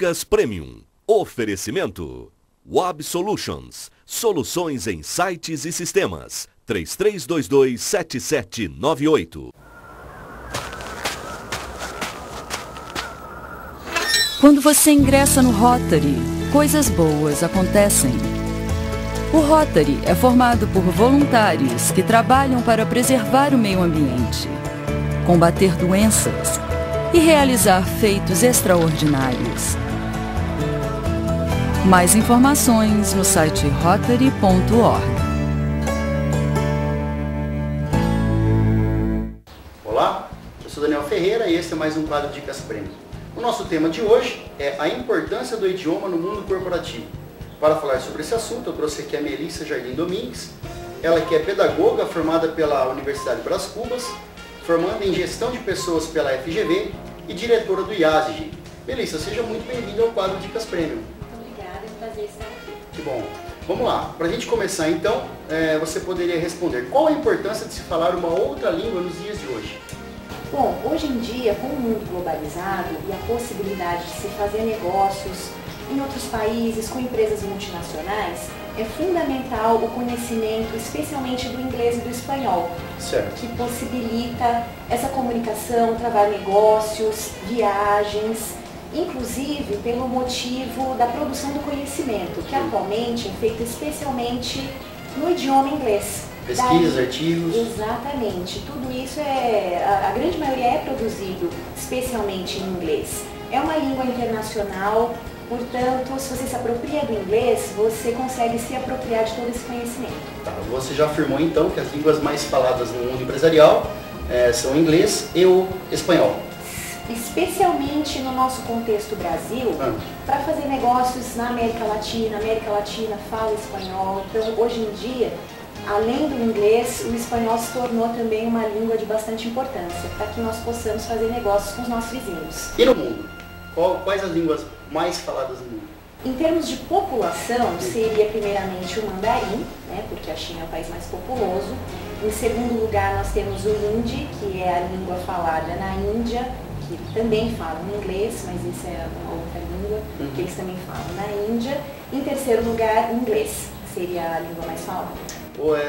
Dicas Premium. Oferecimento. Web Solutions. Soluções em sites e sistemas. 3322-7798. Quando você ingressa no Rotary, coisas boas acontecem. O Rotary é formado por voluntários que trabalham para preservar o meio ambiente, combater doenças e realizar feitos extraordinários. Mais informações no site rotary.org. Olá, eu sou Daniel Ferreira e esse é mais um quadro Dicas Premium. O nosso tema de hoje é a importância do idioma no mundo corporativo. Para falar sobre esse assunto, eu trouxe aqui a Melissa Jardim Domingues, ela que é pedagoga formada pela Universidade Brás Cubas, formanda em Gestão de Pessoas pela FGV e diretora do IASG. Melissa, seja muito bem-vinda ao quadro Dicas Premium. Muito obrigada, é um prazer estar aqui. Que bom. Vamos lá, para a gente começar então, você poderia responder qual a importância de se falar uma outra língua nos dias de hoje? Bom, hoje em dia, com o mundo globalizado e a possibilidade de se fazer negócios em outros países, com empresas multinacionais, é fundamental o conhecimento, especialmente do inglês e do espanhol, certo, que possibilita essa comunicação, travar negócios, viagens, inclusive pelo motivo da produção do conhecimento, que atualmente é feita especialmente no idioma inglês. Pesquisas, artigos. Exatamente. Tudo isso a grande maioria é produzido especialmente em inglês. É uma língua internacional, portanto, se você se apropria do inglês, você consegue se apropriar de todo esse conhecimento. Tá, você já afirmou então que as línguas mais faladas no mundo empresarial são o inglês e o espanhol. Especialmente no nosso contexto Brasil, para fazer negócios na América Latina fala espanhol, então hoje em dia, além do inglês, o espanhol se tornou também uma língua de bastante importância, para que nós possamos fazer negócios com os nossos vizinhos. E no mundo? Quais as línguas mais faladas no mundo? Em termos de população, seria primeiramente o mandarim, né, porque a China é o país mais populoso. Em segundo lugar, nós temos o hindi, que é a língua falada na Índia, que também falam inglês, mas isso é uma outra língua, que eles também falam na Índia. Em terceiro lugar, o inglês, seria a língua mais falada.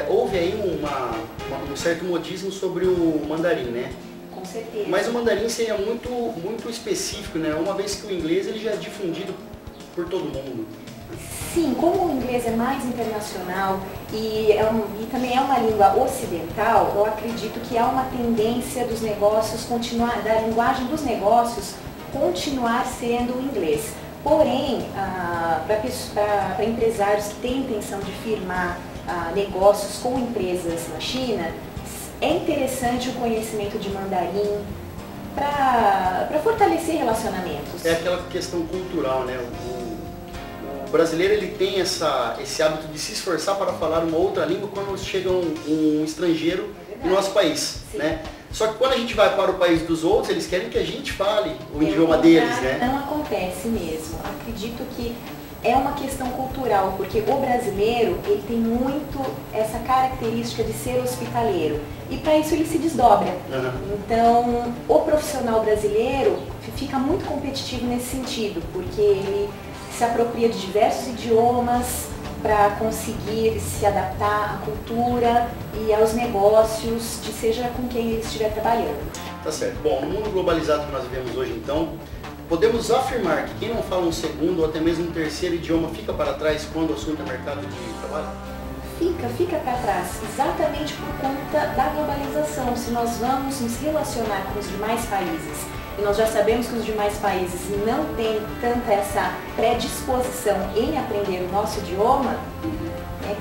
Houve aí um certo modismo sobre o mandarim, né? Com certeza. Mas o mandarim seria muito específico, né? Uma vez que o inglês ele já é difundido por todo mundo. Sim, como o inglês é mais internacional e também é uma língua ocidental, eu acredito que há uma tendência dos negócios da linguagem dos negócios continuar sendo o inglês. Porém, para empresários que têm intenção de firmar negócios com empresas na China, é interessante o conhecimento de mandarim para fortalecer relacionamentos. É aquela questão cultural, né? O brasileiro ele tem esse hábito de se esforçar para falar uma outra língua quando chega um estrangeiro no nosso país, né? Só que quando a gente vai para o país dos outros, eles querem que a gente fale o idioma deles, né? Não acontece mesmo. Acredito que é uma questão cultural, porque o brasileiro ele tem muito essa característica de ser hospitaleiro e para isso ele se desdobra. Então, o profissional brasileiro fica muito competitivo nesse sentido, porque ele se apropria de diversos idiomas para conseguir se adaptar à cultura e aos negócios, seja com quem ele estiver trabalhando. Tá certo. Bom, no mundo globalizado que nós vivemos hoje, então, podemos afirmar que quem não fala um segundo ou até mesmo um terceiro idioma fica para trás quando o assunto é mercado de trabalho? Fica para trás, exatamente por conta da globalização. Se nós vamos nos relacionar com os demais países, e nós já sabemos que os demais países não têm tanta essa predisposição em aprender o nosso idioma,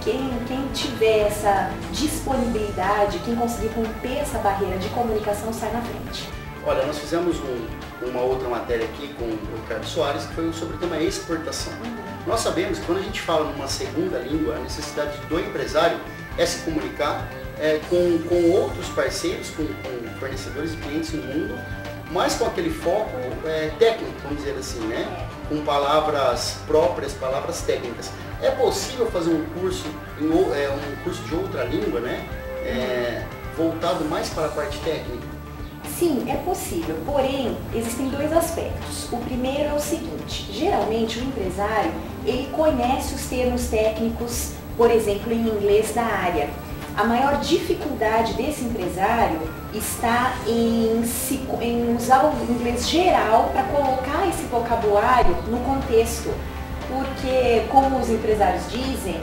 quem tiver essa disponibilidade, quem conseguir romper essa barreira de comunicação, sai na frente. Olha, nós fizemos uma outra matéria aqui com o Ricardo Soares, que foi sobre o tema exportação. Nós sabemos que quando a gente fala numa segunda língua, a necessidade do empresário é se comunicar com outros parceiros, com fornecedores e clientes no mundo, mas com aquele foco técnico, vamos dizer assim, né? Com palavras próprias, palavras técnicas. É possível fazer um curso de outra língua, né? Voltado mais para a parte técnica? Sim, é possível, porém, existem dois aspectos. O primeiro é o seguinte, geralmente o empresário, ele conhece os termos técnicos, por exemplo, em inglês da área. A maior dificuldade desse empresário está em usar o inglês geral para colocar esse vocabulário no contexto. Porque, como os empresários dizem,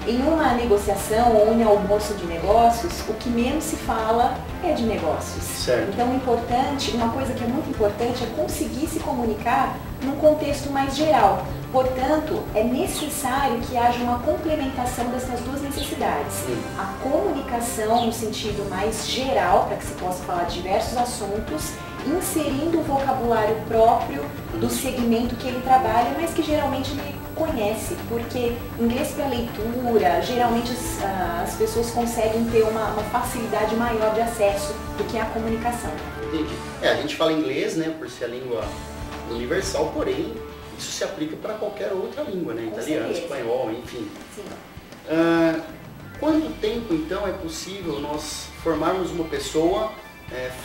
em uma negociação ou em almoço de negócios, o que menos se fala é de negócios. Certo. Então, uma coisa que é muito importante é conseguir se comunicar num contexto mais geral. Portanto, é necessário que haja uma complementação dessas duas necessidades. A comunicação no sentido mais geral, para que se possa falar de diversos assuntos, inserindo o vocabulário próprio do segmento que ele trabalha, mas que geralmente ele conhece, porque inglês para leitura, geralmente as pessoas conseguem ter uma facilidade maior de acesso do que a comunicação. Entendi. A gente fala inglês, né, por ser a língua universal, porém, isso se aplica para qualquer outra língua, né, italiano, espanhol, enfim. Sim. Quanto tempo, então, é possível nós formarmos uma pessoa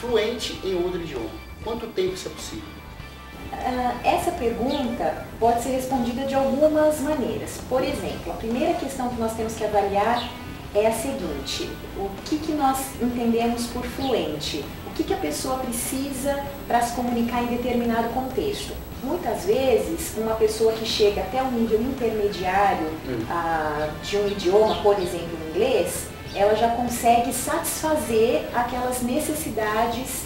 fluente em outro idioma? Quanto tempo isso é possível? Essa pergunta pode ser respondida de algumas maneiras. Por exemplo, a primeira questão que nós temos que avaliar é a seguinte: o que nós entendemos por fluente? O que a pessoa precisa para se comunicar em determinado contexto? Muitas vezes, uma pessoa que chega até um nível intermediário de um idioma, por exemplo, o inglês, ela já consegue satisfazer aquelas necessidades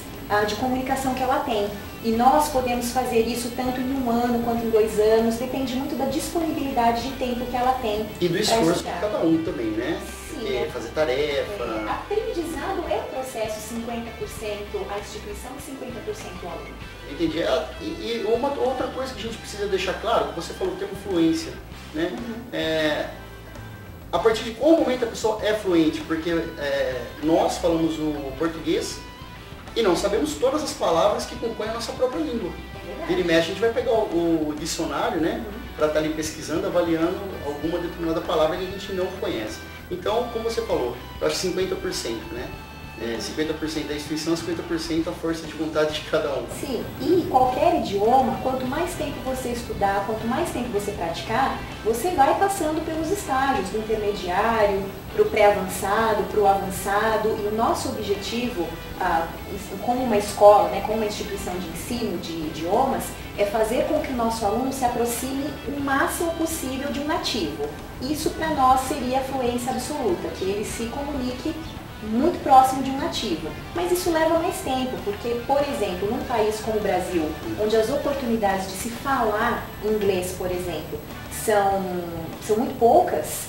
de comunicação que ela tem. E nós podemos fazer isso tanto em 1 ano quanto em 2 anos, depende muito da disponibilidade de tempo que ela tem. E do esforço de cada um também, né? Sim. Fazer tarefa. Aprendizado é o processo 50% a instituição e 50% o aluno. Entendi. E uma outra coisa que a gente precisa deixar claro, que você falou o termo fluência, né? A partir de qual momento a pessoa é fluente? Porque nós falamos o português e não sabemos todas as palavras que compõem a nossa própria língua. Vira e mexe, a gente vai pegar o dicionário, né, para estar ali pesquisando, avaliando alguma determinada palavra que a gente não conhece. Então, como você falou, eu acho 50%, né? 50% da instituição, 50% a força de vontade de cada um. Sim, e qualquer idioma, quanto mais tempo você estudar, quanto mais tempo você praticar, você vai passando pelos estágios, do intermediário, para o pré-avançado, para o avançado, e o nosso objetivo, como uma escola, né, como uma instituição de ensino de idiomas, é fazer com que o nosso aluno se aproxime o máximo possível de um nativo. Isso para nós seria a fluência absoluta, que ele se comunique muito próximo de um nativo. Mas isso leva mais tempo, porque, por exemplo, num país como o Brasil, onde as oportunidades de se falar inglês, por exemplo, são muito poucas,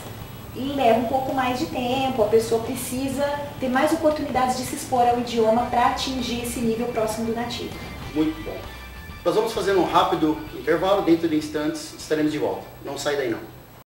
e leva um pouco mais de tempo, a pessoa precisa ter mais oportunidades de se expor ao idioma para atingir esse nível próximo do nativo. Muito bom. Nós vamos fazer um rápido intervalo, dentro de instantes estaremos de volta. Não sai daí não.